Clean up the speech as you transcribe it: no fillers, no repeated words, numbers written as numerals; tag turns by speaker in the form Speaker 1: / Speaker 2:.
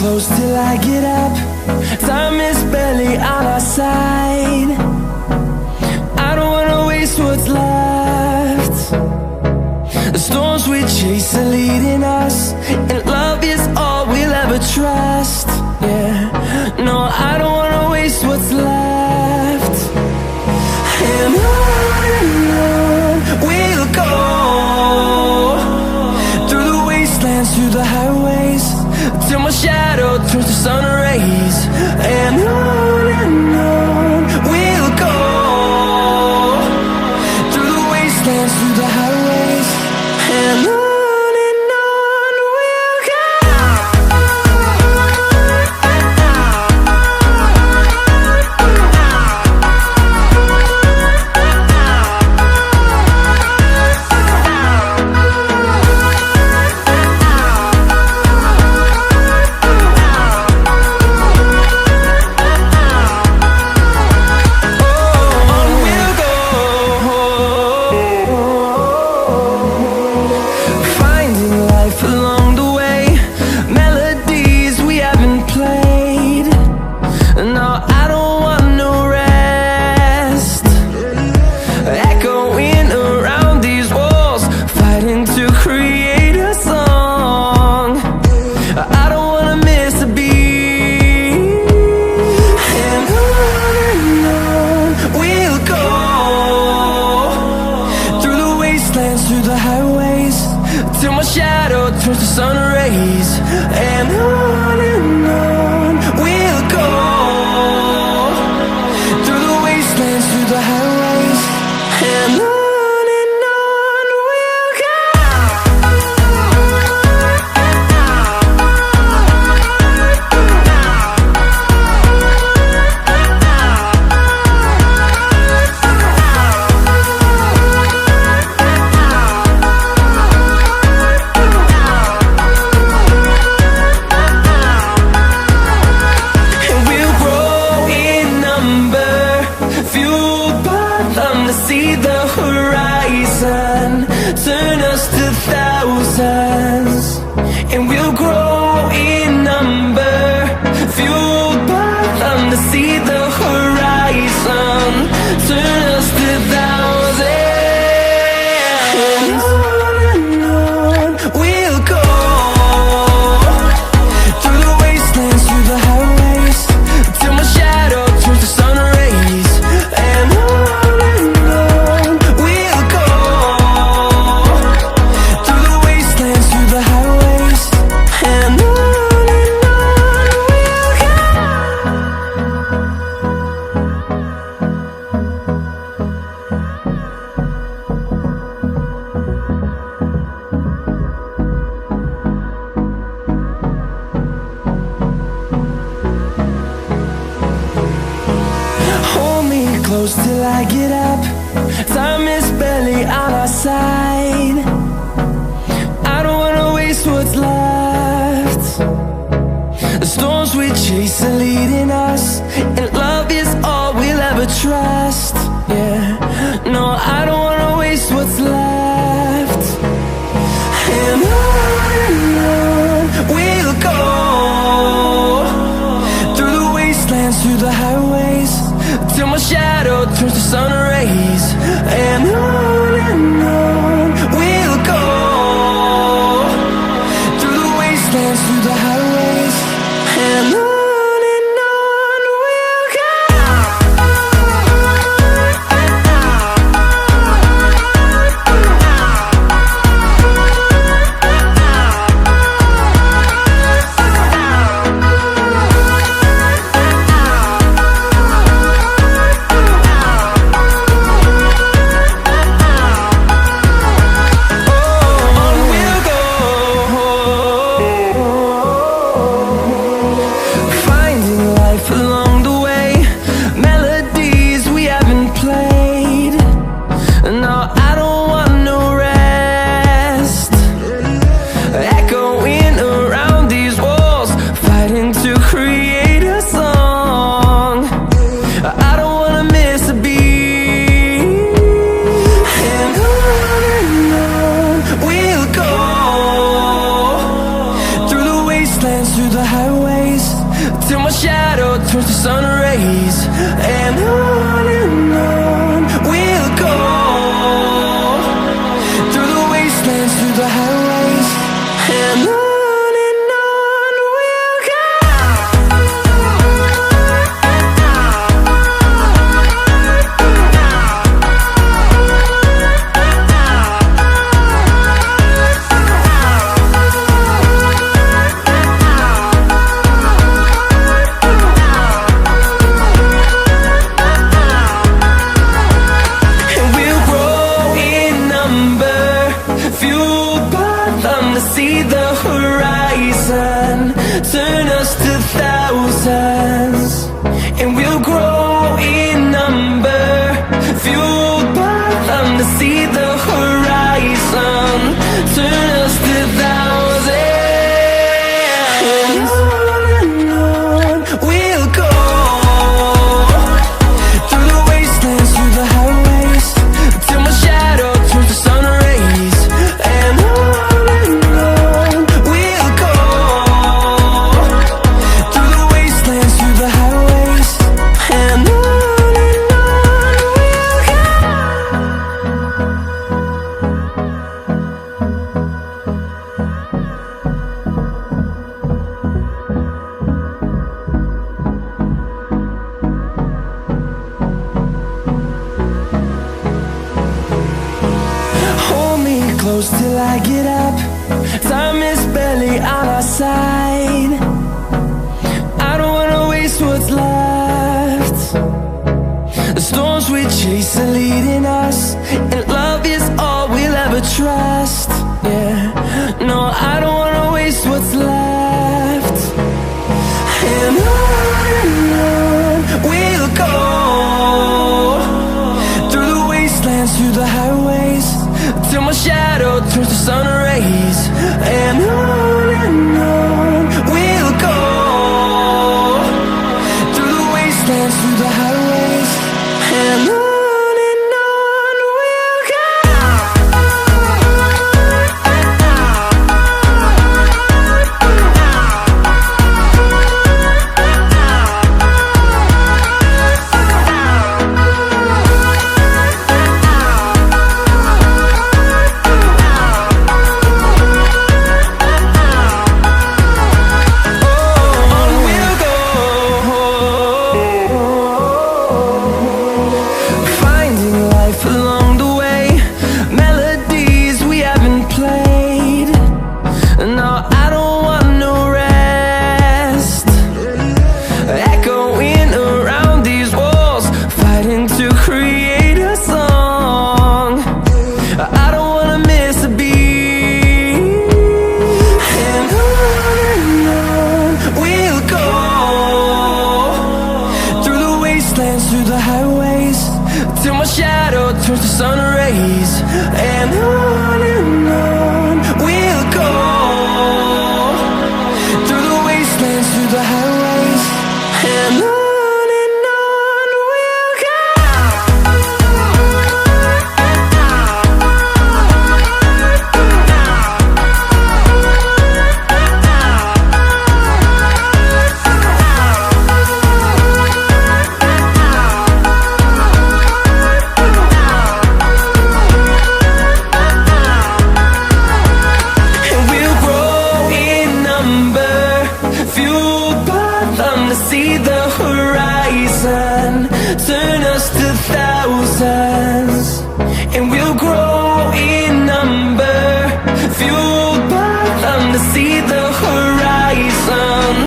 Speaker 1: close till I get up. Time is barely on our side. I don't wanna waste what's left. The storms we chase are leading us, and love is all we'll ever trust. Yeah, no, I don't wanna waste what's left. And on we'll go, through the wastelands, through the highways, till my shadow turns to sun rays. And on we'll go, through the wastelands, through the highways, and on we'll go. Through the highways, till my shadow turns to sun rays. And on we'll go, through the wastelands, through the highways, and on we'll go. See the horizon turn us to thousands, and we'll grow in number, fueled by them to see the horizon turn us to thousands. And on we'll go, through the wastelands, through the highways, till my shadow turns to sun rays. And close till I get up. Time is barely on our side. I don't wanna waste what's left. The storms we chase are leading us, and love is all we'll ever trust. Yeah, no, I don't wanna waste what's left. And on we'll go, through the wastelands, through the highways, till my shadow turns to sun rays. And on we'll go, through the wastelands, through the highways, and on we'll go. turns to sun rays, and on we'll go, through the wastelands, through the highways, and on we'll go. See the horizon, turn us to thousands, and we'll grow in number, fueled by them. To see the horizon, turn us to thousands, and on we'll go, through the wastelands, through the highways, till my shadow turns to sun rays, and on close till I get up. Time is barely on our side. I don't wanna waste what's left. The storms we chase are leading us, and love is all we'll ever trust. Yeah, no, I don't wanna waste what's left. And on we'll go, through the wastelands, through the highways, till my shadow turns to sun rays, and on we'll go, through the wastelands, through the highways, and on we'll go. Through the highways, till my shadow turns to sun rays, and on we'll go, through the wastelands, through the highways, and on we'll go. See the horizon, turn us to thousands, and we'll grow